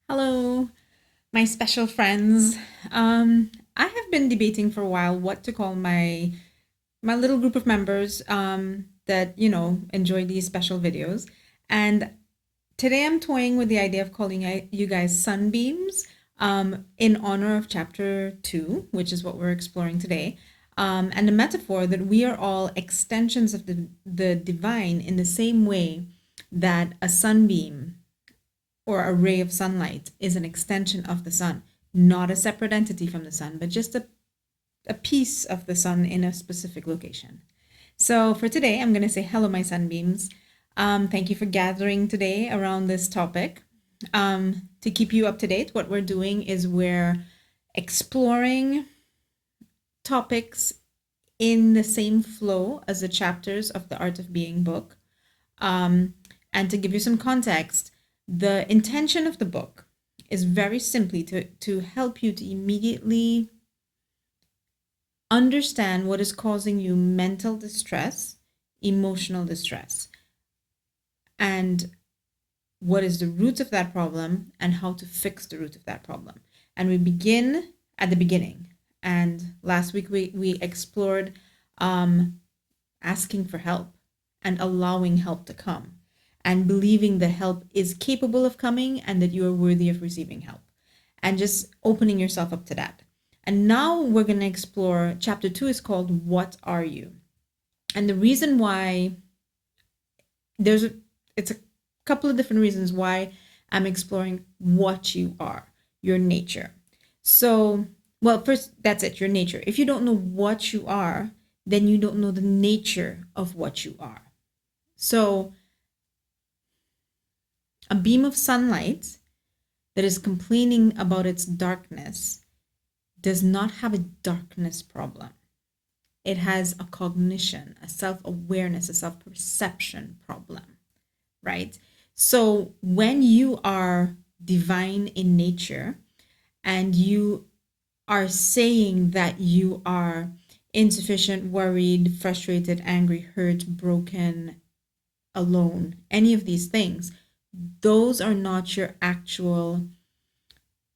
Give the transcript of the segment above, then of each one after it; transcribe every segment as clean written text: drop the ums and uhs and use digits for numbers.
Hello, my special friends. I have been debating for a while what to call my little group of members that enjoy these special videos, and today I'm toying with the idea of calling you guys sunbeams in honor of chapter two, which is what we're exploring today, and the metaphor that we are all extensions of the divine in the same way that a sunbeam or a ray of sunlight is an extension of the sun, not a separate entity from the sun, but just a piece of the sun in a specific location. So for today, I'm going to say hello, my sunbeams. Thank you for gathering today around this topic. To keep you up to date, what we're doing is we're exploring topics in the same flow as the chapters of the Art of Being book. And to give you some context, the intention of the book is very simply to help you to immediately understand what is causing you mental distress, emotional distress, and what is the root of that problem and how to fix the root of that problem. And we begin at the beginning. And last week we explored asking for help and allowing help to come and believing the help is capable of coming and that you are worthy of receiving help and just opening yourself up to that. And now we're going to explore chapter 2 is called What Are You? And the reason why it's a couple of different reasons why I'm exploring what you are, your nature. So, well, first, that's it, your nature. If you don't know what you are, then you don't know the nature of what you are. So, a beam of sunlight that is complaining about its darkness does not have a darkness problem. It has a cognition, a self-awareness, a self-perception problem, right? So when you are divine in nature and you are saying that you are insufficient, worried, frustrated, angry, hurt, broken, alone, any of these things, those are not your actual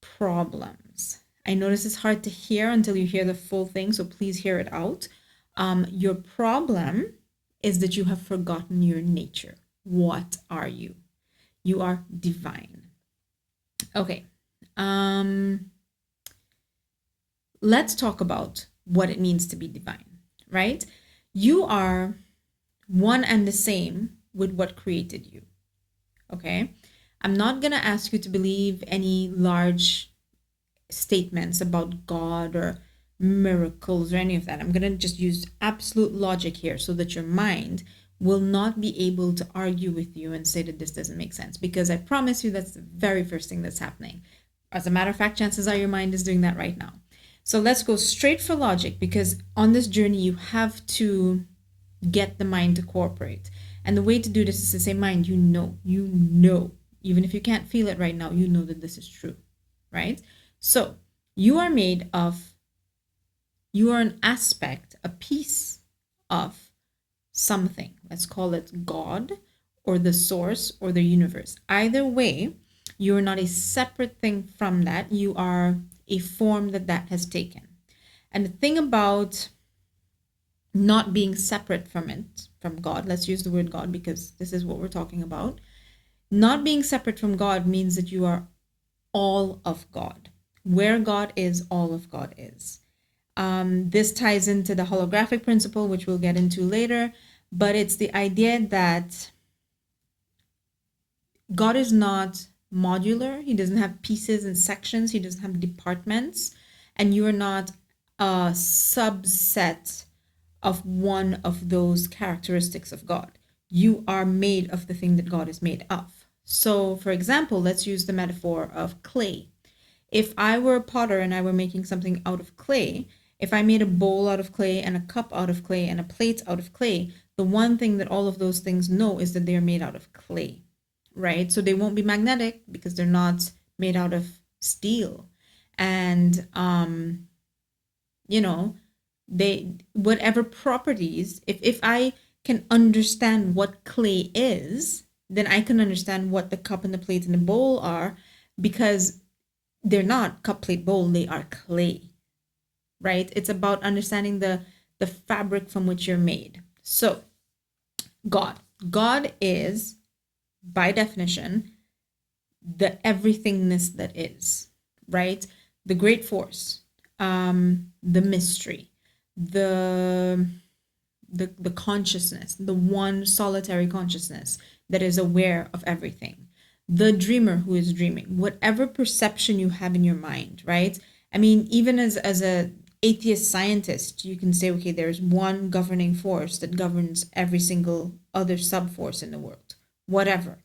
problems. I know this is hard to hear until you hear the full thing, so please hear it out. Your problem is that you have forgotten your nature. What are you? You are divine. Okay. Let's talk about what it means to be divine, right? You are one and the same with what created you. Okay? I'm not going to ask you to believe any large statements about God or miracles or any of that. I'm going to just use absolute logic here so that your mind will not be able to argue with you and say that this doesn't make sense, because I promise you that's the very first thing that's happening. As a matter of fact, chances are your mind is doing that right now. So let's go straight for logic, because on this journey you have to get the mind to cooperate. And the way to do this is to say, mind, you know, even if you can't feel it right now, you know that this is true, right? So you are an aspect, a piece of something. Let's call it God or the source or the universe. Either way, you're not a separate thing from that. You are a form that has taken. And the thing about not being separate from it, from God, let's use the word God because this is what we're talking about. Not being separate from God means that you are all of God. Where God is, all of God is. This ties into the holographic principle, which we'll get into later, but it's the idea that God is not modular. He doesn't have pieces and sections. He doesn't have departments, and you are not a subset of one of those characteristics of God. You are made of the thing that God is made of. So, for example, let's use the metaphor of clay. If I were a potter and I were making something out of clay, if I made a bowl out of clay and a cup out of clay and a plate out of clay, the one thing that all of those things know is that they are made out of clay, right? So they won't be magnetic because they're not made out of steel. And, they, whatever properties, if I can understand what clay is, then I can understand what the cup and the plate and the bowl are, because they're not cup, plate, bowl, they are clay, right? It's about understanding the fabric from which you're made. So God is, by definition, the everythingness that is, right? The great force, the mystery, the the consciousness, the one solitary consciousness that is aware of everything, the dreamer who is dreaming, whatever perception you have in your mind, right? I mean, even as a atheist scientist, you can say, okay, there's one governing force that governs every single other subforce in the world. Whatever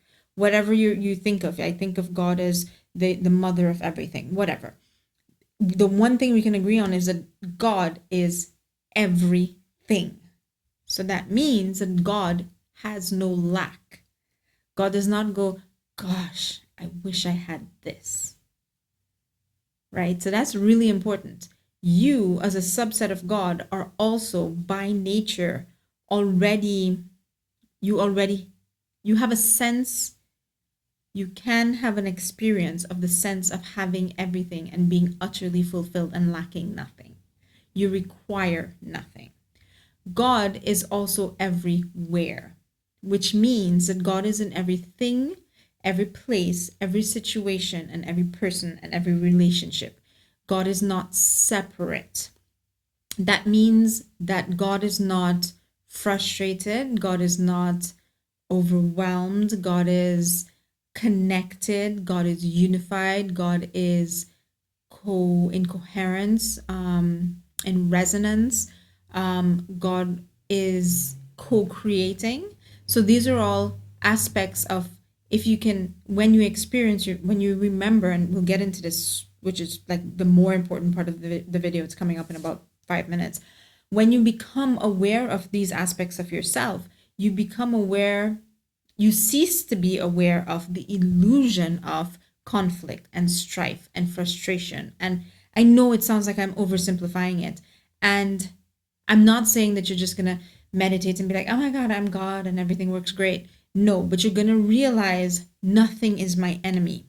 you think of. I think of God as the mother of everything, whatever. The one thing we can agree on is that God is everything. So that means that God has no lack. God does not go, gosh, I wish I had this. Right? So that's really important. You, as a subset of God, are also by nature already, you have a sense, you can have an experience of the sense of having everything and being utterly fulfilled and lacking nothing. You require nothing. God is also everywhere, which means that God is in everything, every place, every situation, and every person and every relationship. God is not separate. That means that God is not frustrated, God is not overwhelmed, God is connected, God is unified, God is in coherence, in resonance. God is co-creating. So these are all aspects of, if you can, when you experience, when you remember, and we'll get into this, which is like the more important part of the video, it's coming up in about 5 minutes. When you become aware of these aspects of yourself, you become aware, you cease to be aware of the illusion of conflict and strife and frustration. And I know it sounds like I'm oversimplifying it. And I'm not saying that you're just going to meditate and be like, oh my God, I'm God and everything works great. No, but you're going to realize nothing is my enemy.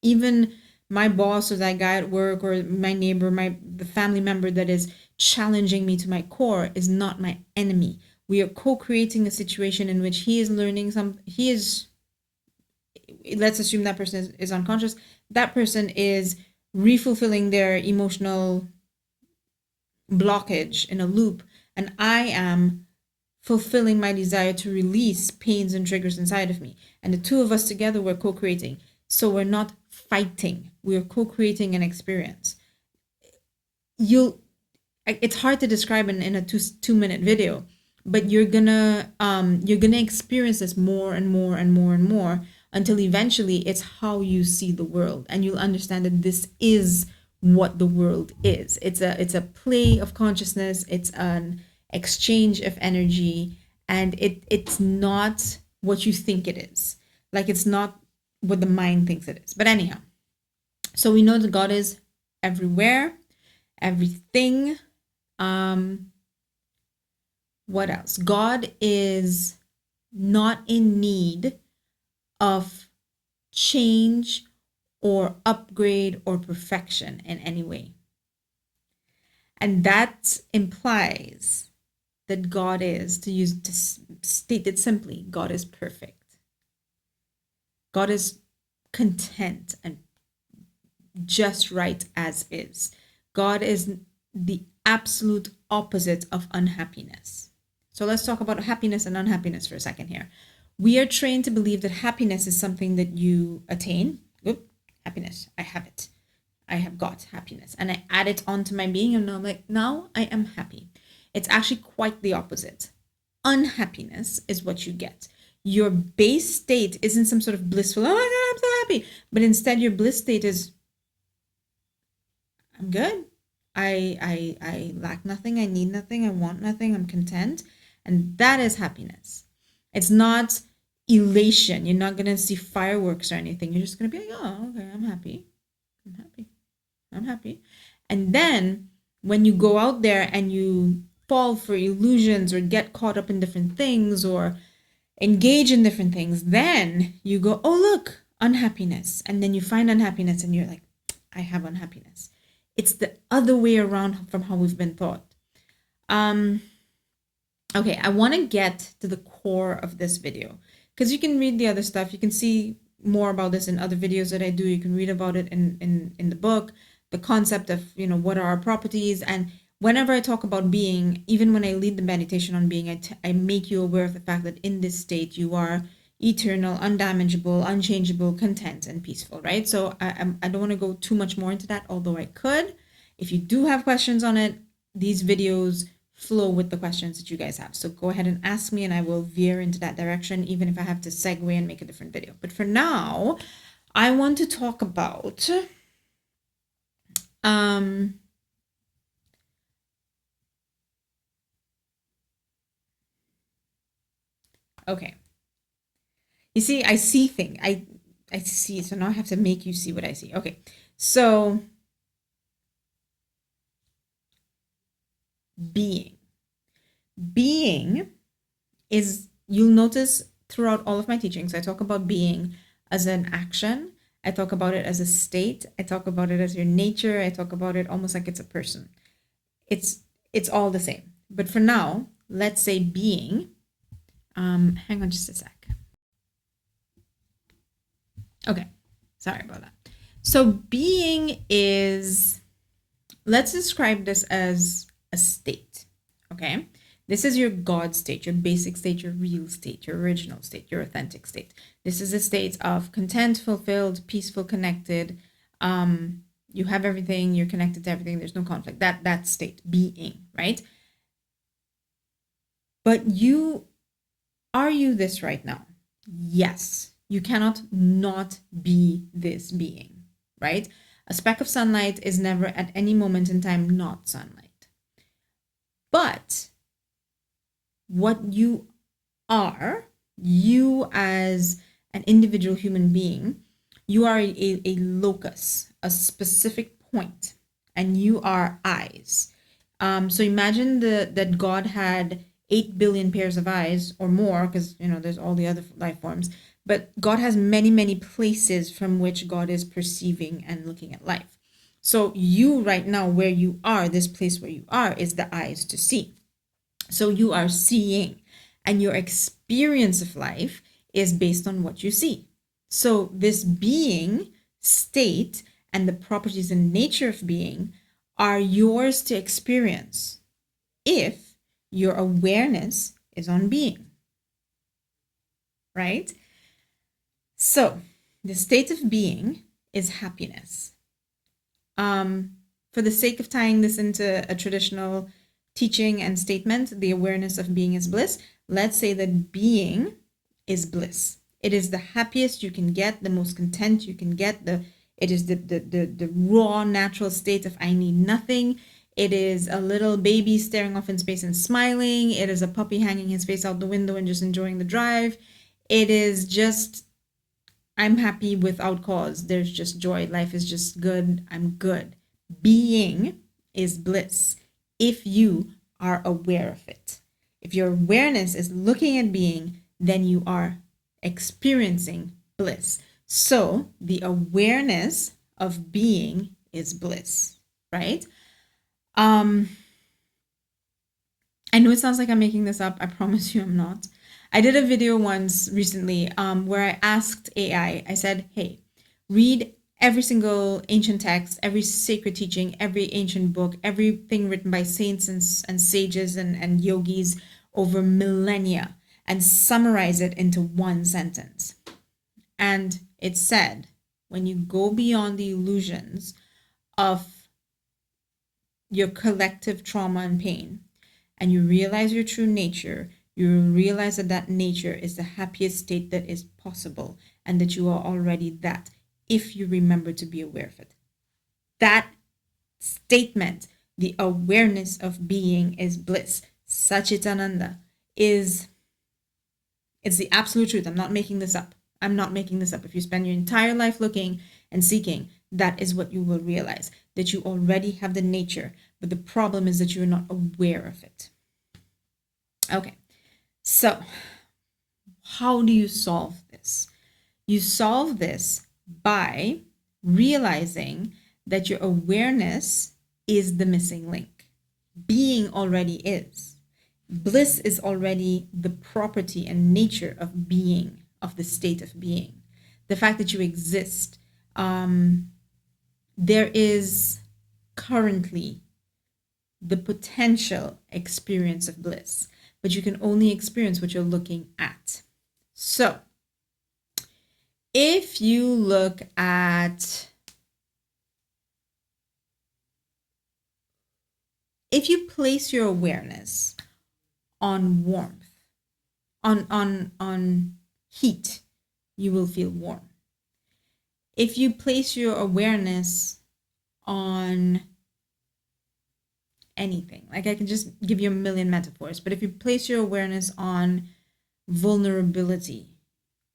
Even my boss or that guy at work or my neighbor, the family member that is challenging me to my core is not my enemy. We are co-creating a situation in which he is learning let's assume that person is unconscious. That person is refulfilling their emotional blockage in a loop, and I am fulfilling my desire to release pains and triggers inside of me. And the two of us together, we're co-creating. So we're not fighting. We're co-creating an experience. It's hard to describe in a 2-minute video, but you're gonna experience this more and more and more and more until eventually it's how you see the world, and you'll understand that this is what the world is. It's a play of consciousness. It's an exchange of energy, and it's not what you think it is. Like, it's not what the mind thinks it is. But anyhow, so we know that God is everywhere, everything. What else? God is not in need of change or upgrade or perfection in any way. And that implies that God is, to state it simply, God is perfect. God is content and just right as is. God is the absolute opposite of unhappiness. So let's talk about happiness and unhappiness for a second here. We are trained to believe that happiness is something that you attain. Oop, happiness, I have it. I have got happiness, and I add it onto my being, and I'm like, now I am happy. It's actually quite the opposite. Unhappiness is what you get. Your base state isn't some sort of blissful, oh my God, I'm so happy. But instead, your bliss state is, I'm good. I lack nothing. I need nothing. I want nothing. I'm content. And that is happiness. It's not elation. You're not going to see fireworks or anything. You're just going to be like, oh, okay, I'm happy. I'm happy. I'm happy. And then when you go out there and you fall for illusions or get caught up in different things or engage in different things, then you go, oh, look, unhappiness, and then you find unhappiness and you're like, I have unhappiness. It's the other way around from how we've been taught. Okay, I want to get to the core of this video because you can read the other stuff. You can see more about this in other videos that I do. You can read about it in the book, the concept of, what are our properties. And whenever I talk about being, even when I lead the meditation on being, I make you aware of the fact that in this state, you are eternal, undamageable, unchangeable, content, and peaceful, right? So I don't want to go too much more into that, although I could. If you do have questions on it, these videos flow with the questions that you guys have. So go ahead and ask me and I will veer into that direction, even if I have to segue and make a different video. But for now, I want to talk about okay. You see, I see things. I see, so now I have to make you see what I see. Okay. So being is, you'll notice throughout all of my teachings, I talk about being as an action. I talk about it as a state. I talk about it as your nature. I talk about it almost like it's a person. It's all the same. But for now, let's say being. Hang on just a sec. Okay, sorry about that. So being is, let's describe this as a state, okay? This is your God state, your basic state, your real state, your original state, your authentic state. This is a state of content, fulfilled, peaceful, connected. You have everything, you're connected to everything, there's no conflict. That state, being, right? But are you this right now? Yes. You cannot not be this being, right? A speck of sunlight is never at any moment in time not sunlight. But what you are, you as an individual human being, you are a locus, a specific point, and you are eyes. So imagine that God had 8 billion pairs of eyes or more, because there's all the other life forms, but God has many, many places from which God is perceiving and looking at life. So you right now, where you are, this place where you are, is the eyes to see. So you are seeing, and your experience of life is based on what you see. So this being state and the properties and nature of being are yours to experience if your awareness is on being, right? So the state of being is happiness. For the sake of tying this into a traditional teaching and statement, the awareness of being is bliss. Let's say that being is bliss. It is the happiest you can get, the most content you can get. It is the raw, natural state of I need nothing. It is a little baby staring off in space and smiling. It is a puppy hanging his face out the window and just enjoying the drive. It is just, I'm happy without cause. There's just joy. Life is just good. I'm good. Being is bliss if you are aware of it. If your awareness is looking at being, then you are experiencing bliss. So the awareness of being is bliss, right? I know it sounds like I'm making this up. I promise you I'm not. I did a video once recently where I asked AI, I said, hey, read every single ancient text, every sacred teaching, every ancient book, everything written by saints and sages and yogis over millennia, and summarize it into one sentence. And it said, when you go beyond the illusions of your collective trauma and pain, and you realize your true nature, you realize that nature is the happiest state that is possible, and that you are already that, if you remember to be aware of it. That statement, the awareness of being is bliss, Satchitananda, it's the absolute truth. I'm not making this up. If you spend your entire life looking and seeking, that is what you will realize, that you already have the nature, but the problem is that you're not aware of it. Okay, so how do you solve this? You solve this by realizing that your awareness is the missing link. Being already is. Bliss is already the property and nature of being, of the state of being. The fact that you exist. There is currently the potential experience of bliss, but you can only experience what you're looking at. So, if you look at, if you place your awareness on warmth, on heat, you will feel warm. If you place your awareness on anything, like I can just give you a million metaphors, but if you place your awareness on vulnerability,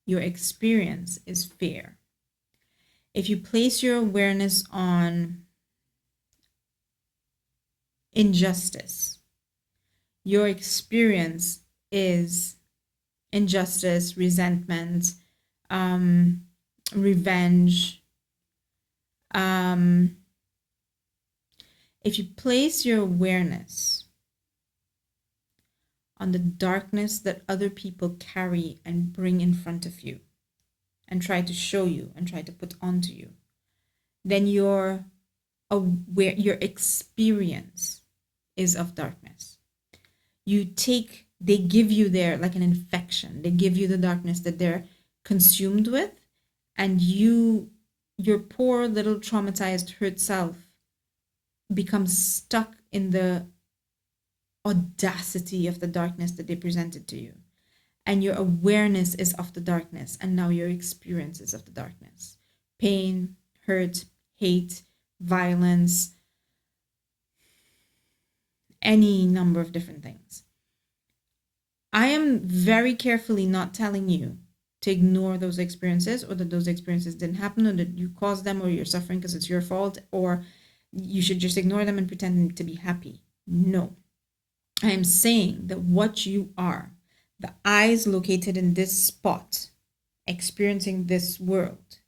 your experience is fear. If you place your awareness on injustice, your experience is injustice, resentment, revenge. If you place your awareness on the darkness that other people carry and bring in front of you and try to show you and try to put onto you, then your experience is of darkness. They give you there like an infection. They give you the darkness that they're consumed with, and your poor little traumatized, hurt self becomes stuck in the audacity of the darkness that they presented to you. And your awareness is of the darkness, and now your experience is of the darkness. Pain, hurt, hate, violence, any number of different things. I am very carefully not telling you to ignore those experiences, or that those experiences didn't happen, or that you caused them, or you're suffering because it's your fault, or you should just ignore them and pretend to be happy. No. I am saying that what you are, the eyes located in this spot, experiencing this world,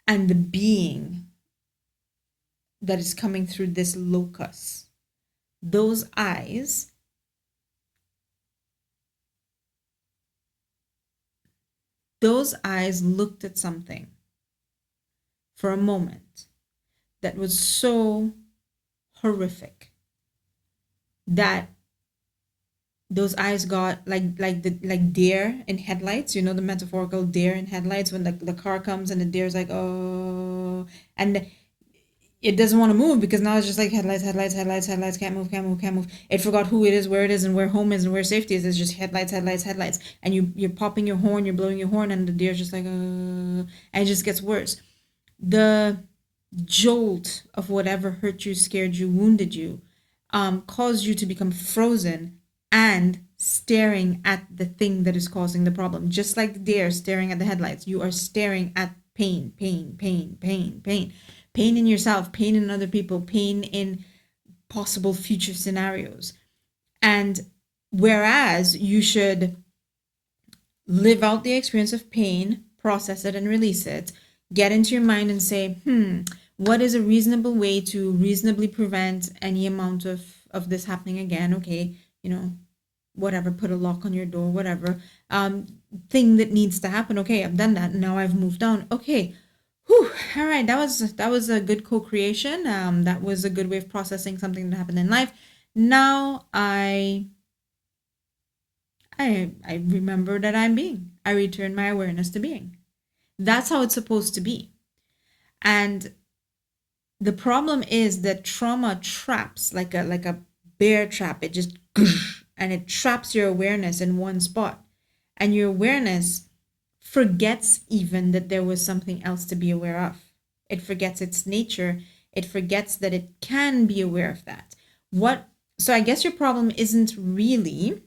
and the being that is coming through this locus, those eyes looked at something for a moment that was so horrific that those eyes got like deer in headlights, you know, the metaphorical deer in headlights, when the car comes and the deer's like, oh, and it doesn't want to move because now it's just like headlights, can't move. It forgot who it is, where it is, and where home is, and where safety is. It's just headlights. And you're popping your horn, you're blowing your horn, and the deer's just like, and it just gets worse. The jolt of whatever hurt you, scared you, wounded you, caused you to become frozen and staring at the thing that is causing the problem. Just like the deer staring at the headlights, you are staring at pain. Pain in yourself, pain in other people, pain in possible future scenarios. And whereas you should live out the experience of pain, process it and release it, get into your mind and say, what is a reasonable way to reasonably prevent any amount of this happening again? Okay, you know, whatever, put a lock on your door, whatever. Thing that needs to happen. Okay, I've done that. Now I've moved on. Okay. Whew, all right, that was a good co-creation. That was a good way of processing something that happened in life. Now I remember that I'm being. I return my awareness to being. That's how it's supposed to be. And the problem is that trauma traps like a bear trap. It just and it traps your awareness in one spot, and your awareness forgets even that there was something else to be aware of. It forgets its nature. It forgets that it can be aware of that. So I guess your problem isn't really,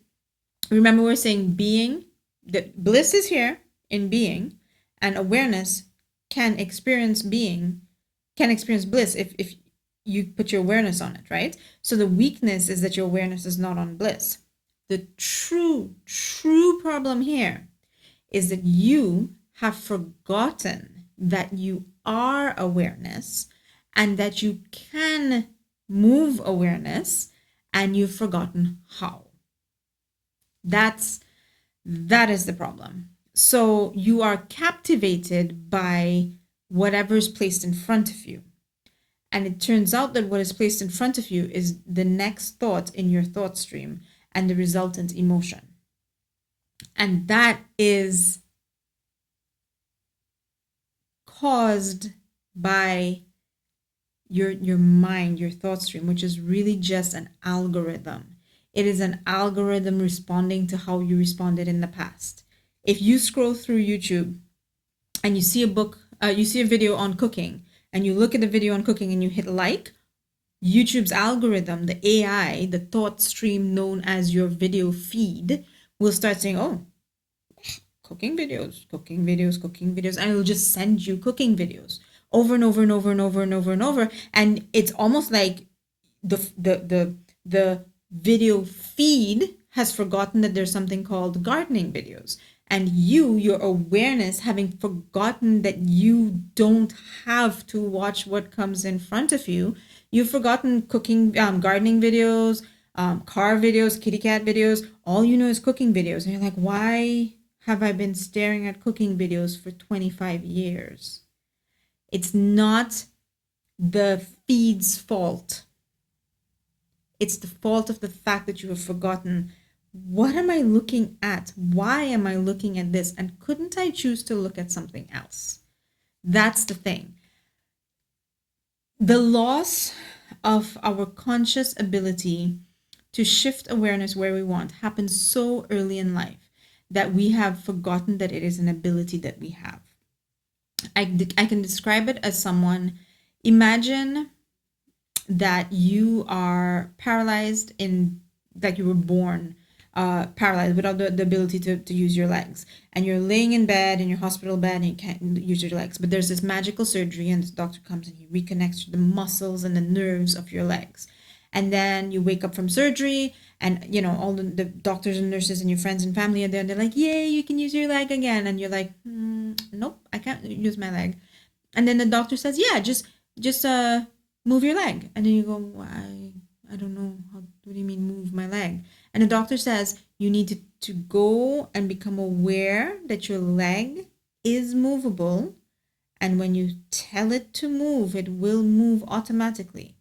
remember we're saying being, that bliss is here in being, and awareness can experience bliss if you put your awareness on it, right? So the weakness is that your awareness is not on bliss. The true problem here is that you have forgotten that you are awareness and that you can move awareness, and you've forgotten how. That is the problem. So you are captivated by whatever is placed in front of you. And it turns out that what is placed in front of you is the next thought in your thought stream and the resultant emotion. And that is caused by your mind, your thought stream, which is really just an algorithm. It is an algorithm responding to how you responded in the past. If you scroll through YouTube and you see you see a video on cooking, and you look at the video on cooking and you hit like, YouTube's algorithm, the AI, the thought stream known as your video feed, will start saying, oh, cooking videos, and it'll just send you cooking videos over and over and over and over and over and over. And it's almost like the video feed has forgotten that there's something called gardening videos. And your awareness, having forgotten that you don't have to watch what comes in front of you, you've forgotten cooking, gardening videos, car videos, kitty cat videos. All you know is cooking videos. And you're like, why have I been staring at cooking videos for 25 years? It's not the feed's fault. It's the fault of the fact that you have forgotten, what am I looking at? Why am I looking at this? And couldn't I choose to look at something else? That's the thing. The loss of our conscious ability to shift awareness where we want happens so early in life that we have forgotten that it is an ability that we have. I can describe it as someone, imagine that you are paralyzed like you were born paralyzed without the ability to use your legs, and you're laying in bed in your hospital bed and you can't use your legs, but there's this magical surgery and this doctor comes and he reconnects the muscles and the nerves of your legs, and then you wake up from surgery and all the doctors and nurses and your friends and family are there and they're like, yay, you can use your leg again, and you're like, nope, I can't use my leg. And then the doctor says, yeah, just move your leg. And then you go, why? I don't know. What do you mean move my leg? And the doctor says you need to go and become aware that your leg is movable. And when you tell it to move, it will move automatically.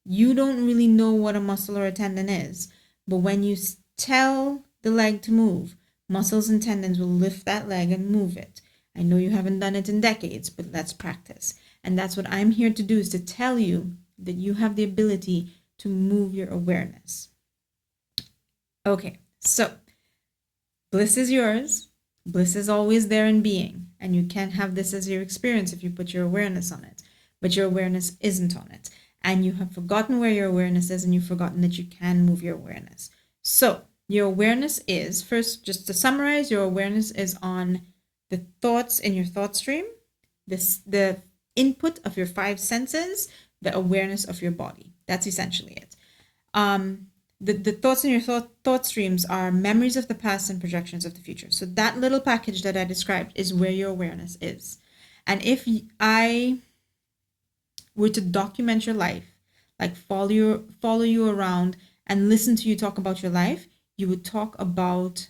You don't really know what a muscle or a tendon is. But when you tell the leg to move, muscles and tendons will lift that leg and move it. I know you haven't done it in decades, but let's practice. And that's what I'm here to do, is to tell you that you have the ability to move your awareness. Okay, so bliss is yours. Bliss is always there in being. And you can't have this as your experience if you put your awareness on it. But your awareness isn't on it. And you have forgotten where your awareness is, and you've forgotten that you can move your awareness. So your awareness is, first, just to summarize, your awareness is on the thoughts in your thought stream, the input of your 5 senses, the awareness of your body. That's essentially it. The thoughts in your thought streams are memories of the past and projections of the future. So that little package that I described is where your awareness is. And if I were to document your life, like follow you around and listen to you talk about your life, you would talk about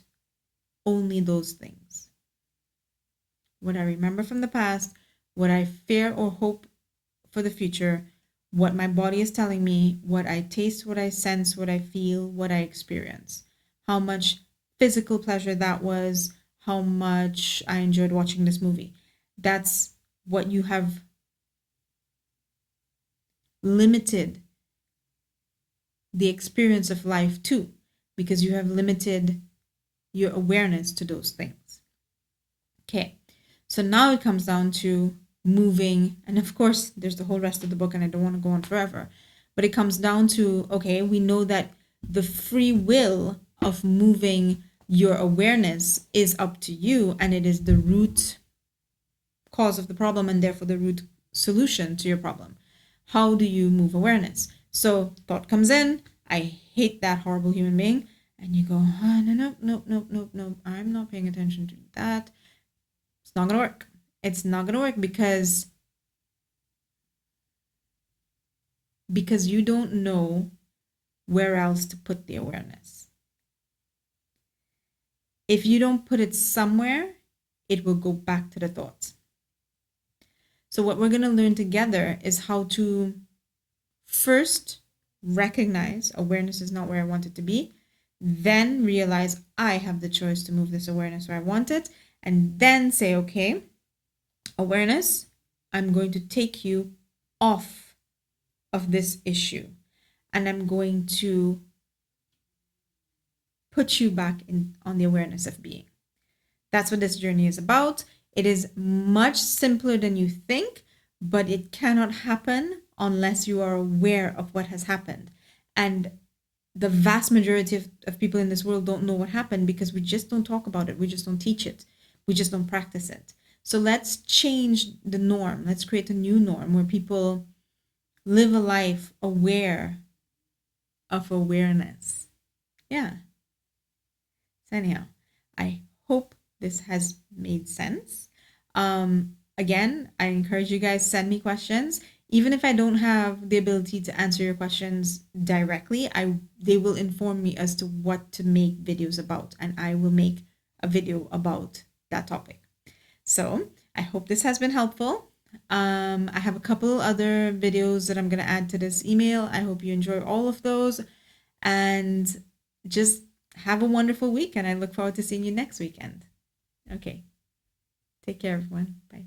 only those things. What I remember from the past, what I fear or hope for the future, what my body is telling me, what I taste, what I sense, what I feel, what I experience, how much physical pleasure that was, how much I enjoyed watching this movie. That's what you have limited the experience of life to, because you have limited your awareness to those things. Okay, so now it comes down to moving, and of course there's the whole rest of the book and I don't want to go on forever, but it comes down to, okay, we know that the free will of moving your awareness is up to you, and it is the root cause of the problem and therefore the root solution to your problem. How do you move awareness? So thought comes in, I hate that horrible human being, and you go, oh, no, no, no, no, no, no, I'm not paying attention to that. It's not going to work. It's not going to work because you don't know where else to put the awareness. If you don't put it somewhere, it will go back to the thoughts. So what we're going to learn together is how to first recognize awareness is not where I want it to be, then realize I have the choice to move this awareness where I want it, and then say, okay, awareness, I'm going to take you off of this issue, and I'm going to put you back on the awareness of being. That's what this journey is about. It is much simpler than you think, but it cannot happen unless you are aware of what has happened. And the vast majority of people in this world don't know what happened because we just don't talk about it. We just don't teach it. We just don't practice it. So let's change the norm. Let's create a new norm where people live a life aware of awareness. Yeah. So anyhow, I hope this has made sense. Again, I encourage you guys, send me questions. Even if I don't have the ability to answer your questions directly, they will inform me as to what to make videos about, and I will make a video about that topic. So I hope this has been helpful. I have a couple other videos that I'm going to add to this email. I hope you enjoy all of those, and just have a wonderful week, and I look forward to seeing you next weekend. Okay. Take care, everyone. Bye.